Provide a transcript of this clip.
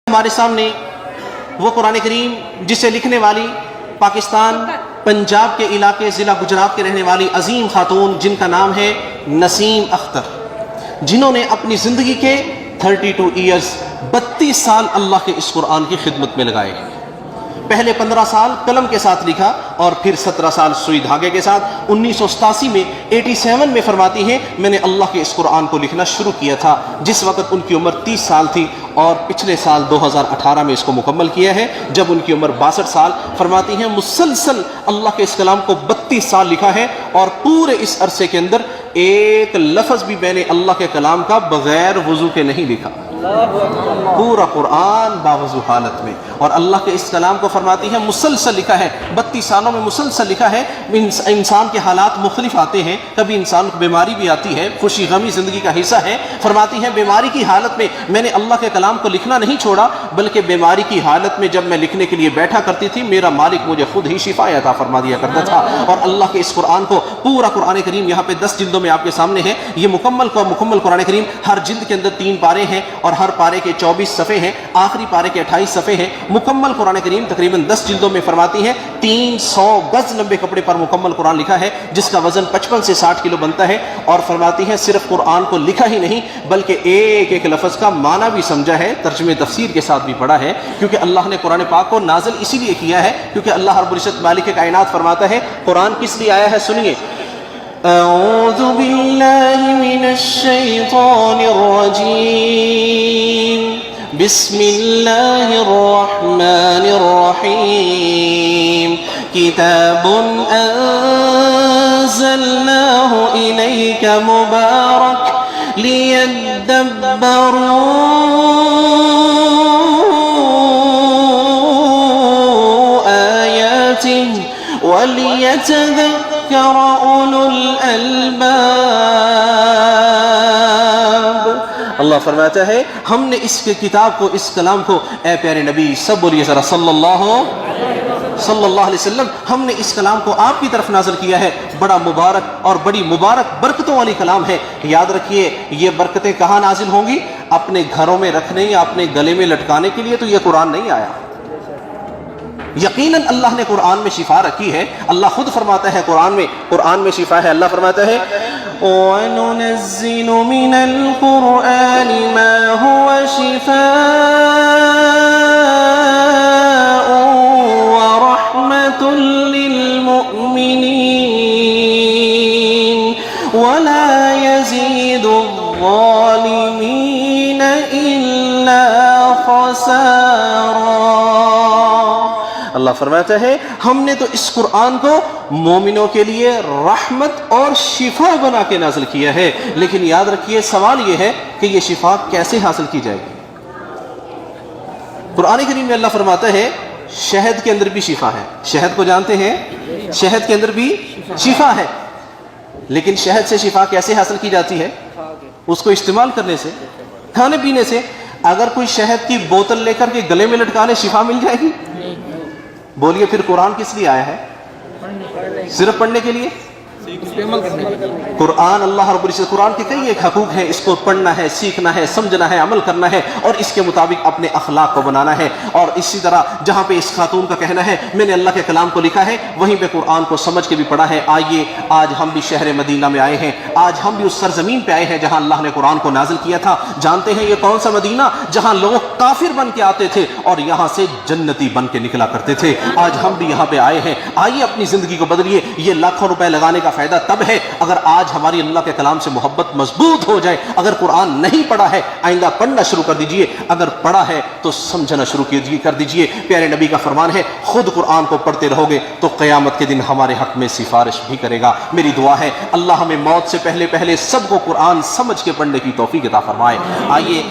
ہمارے سامنے وہ قرآن کریم جسے لکھنے والی پاکستان پنجاب کے علاقے ضلع گجرات کے رہنے والی عظیم خاتون جن کا نام ہے نسیم اختر، جنہوں نے اپنی زندگی کے 32 ایئرز 32 سال اللہ کے اس قرآن کی خدمت میں لگائے۔ پہلے 15 سال قلم کے ساتھ لکھا اور پھر 17 سال سوئی دھاگے کے ساتھ 1987 میں 87 میں فرماتی ہیں میں نے اللہ کے اس قرآن کو لکھنا شروع کیا تھا جس وقت ان کی عمر 30 سال تھی، اور پچھلے سال 2018 میں اس کو مکمل کیا ہے جب ان کی عمر 62 سال۔ فرماتی ہیں مسلسل اللہ کے اس کلام کو 32 سال لکھا ہے اور پورے اس عرصے کے اندر ایک لفظ بھی میں نے اللہ کے کلام کا بغیر وضو کے نہیں لکھا، پورا قرآن باوضو حالت میں۔ اور اللہ کے اس کلام کو فرماتی ہے مسلسل لکھا ہے، 32 سالوں میں مسلسل لکھا ہے۔ انسان کے حالات مختلف آتے ہیں، کبھی انسان کو بیماری بھی آتی ہے، خوشی غمی زندگی کا حصہ ہے۔ فرماتی ہے بیماری کی حالت میں میں نے اللہ کے کلام کو لکھنا نہیں چھوڑا، بلکہ بیماری کی حالت میں جب میں لکھنے کے لیے بیٹھا کرتی تھی میرا مالک مجھے خود ہی شفا عطا فرما دیا کرتا تھا۔ اور اللہ کے اس قرآن کو پورا قرآن کریم یہاں پہ 10 جلدوں میں آپ کے سامنے ہے، یہ مکمل قرآن کریم، ہر جلد کے اندر 3 پارے ہیں اور ہر پارے کے 24 صفحے ہیں، آخری پارے کے 28 صفحے ہیں۔ مکمل قرآن کریم تقریباً 10 جلدوں میں فرماتی ہیں 300 گز لمبے کپڑے پر مکمل قرآن لکھا ہے جس کا وزن 55 سے 60 کلو بنتا ہے۔ اور فرماتی ہیں صرف قرآن کو لکھا ہی نہیں بلکہ ایک ایک لفظ کا معنی بھی سمجھا ہے، ترجمے تفسیر کے ساتھ بھی پڑھا ہے، کیونکہ اللہ نے قرآن پاک کو نازل اسی لیے کیا ہے کیونکہ اللہ رب العزت مالک کائنات فرماتا ہے قرآن کس لیے آیا ہے، سنیے۔ اعوذ باللہ من الشیطان الرجیم، بسم اللہ الرحمن الرحیم، کتاب انزلناہ الیک مبارک لیدبروا آیاتہ وَلِيَتَذَكَّرَ أُولُو الْأَلْبَابِ۔ اللہ فرماتا ہے ہم نے اس کے کتاب کو، اس کلام کو، اے پیارے نبی سب بولیے ذرا صلی اللہ علیہ وسلم، ہم نے اس کلام کو آپ کی طرف نازل کیا ہے، بڑا مبارک اور بڑی مبارک برکتوں والی کلام ہے۔ یاد رکھیے یہ برکتیں کہاں نازل ہوں گی؟ اپنے گھروں میں رکھنے یا اپنے گلے میں لٹکانے کے لیے تو یہ قرآن نہیں آیا۔ یقیناً اللہ نے قرآن میں شفا رکھی ہے، اللہ خود فرماتا ہے قرآن میں شفا ہے۔ اللہ فرماتا ہے وَنُنَزِّلُ مِنَ الْقُرْآنِ مَا هُوَ شِفَاءٌ وَرَحْمَةٌ لِّلْمُؤْمِنِينَ وَلَا يَزِيدُ الظَّالِمِينَ إِلَّا خَسَارًا۔ اللہ فرماتا ہے ہم نے تو اس قرآن کو مومنوں کے لیے رحمت اور شفا بنا کے نازل کیا ہے، لیکن یاد رکھیے سوال یہ ہے کہ یہ شفا کیسے حاصل کی جائے گی؟ قرآن کریم میں اللہ فرماتا ہے شہد کے اندر بھی شفا ہے، شہد کو جانتے ہیں، شہد کے اندر بھی شفا ہے، لیکن شہد سے شفا کیسے حاصل کی جاتی ہے؟ اس کو استعمال کرنے سے، کھانے پینے سے۔ اگر کوئی شہد کی بوتل لے کر کے گلے میں لٹکا لے شفا مل جائے گی؟ بولیے پھر قرآن کس لیے آیا ہے؟ صرف پڑھنے کے لیے؟ قرآن اللہ رب العزت، قرآن کے کئی ایک حقوق ہیں، اس کو پڑھنا ہے، سیکھنا ہے، سمجھنا ہے، عمل کرنا ہے اور اس کے مطابق اپنے اخلاق کو بنانا ہے۔ اور اسی طرح جہاں پہ اس خاتون کا کہنا ہے میں نے اللہ کے کلام کو لکھا ہے، وہیں پہ قرآن کو سمجھ کے بھی پڑھا ہے۔ آئیے آج ہم بھی شہر مدینہ میں آئے ہیں، آج ہم بھی اس سرزمین پہ آئے ہیں جہاں اللہ نے قرآن کو نازل کیا تھا۔ جانتے ہیں یہ کون سا مدینہ؟ جہاں لوگ کافر بن کے آتے تھے اور یہاں سے جنتی بن کے نکلا کرتے تھے۔ آج ہم بھی یہاں پہ آئے ہیں، آئیے اپنی زندگی کو بدلیے۔ یہ لاکھوں روپے لگانے کا فائدہ تب ہے اگر آج ہماری اللہ کے کلام سے محبت مضبوط ہو جائے۔ اگر قرآن نہیں پڑھا ہے آئندہ پڑھنا شروع کر دیجئے، اگر پڑھا ہے تو سمجھنا شروع کر دیجئے۔ پیارے نبی کا فرمان ہے خود قرآن کو پڑھتے رہو گے تو قیامت کے دن ہمارے حق میں سفارش بھی کرے گا۔ میری دعا ہے اللہ ہمیں موت سے پہلے سب کو قرآن سمجھ کے پڑھنے کی توفیق عطا فرمائے۔ آئیے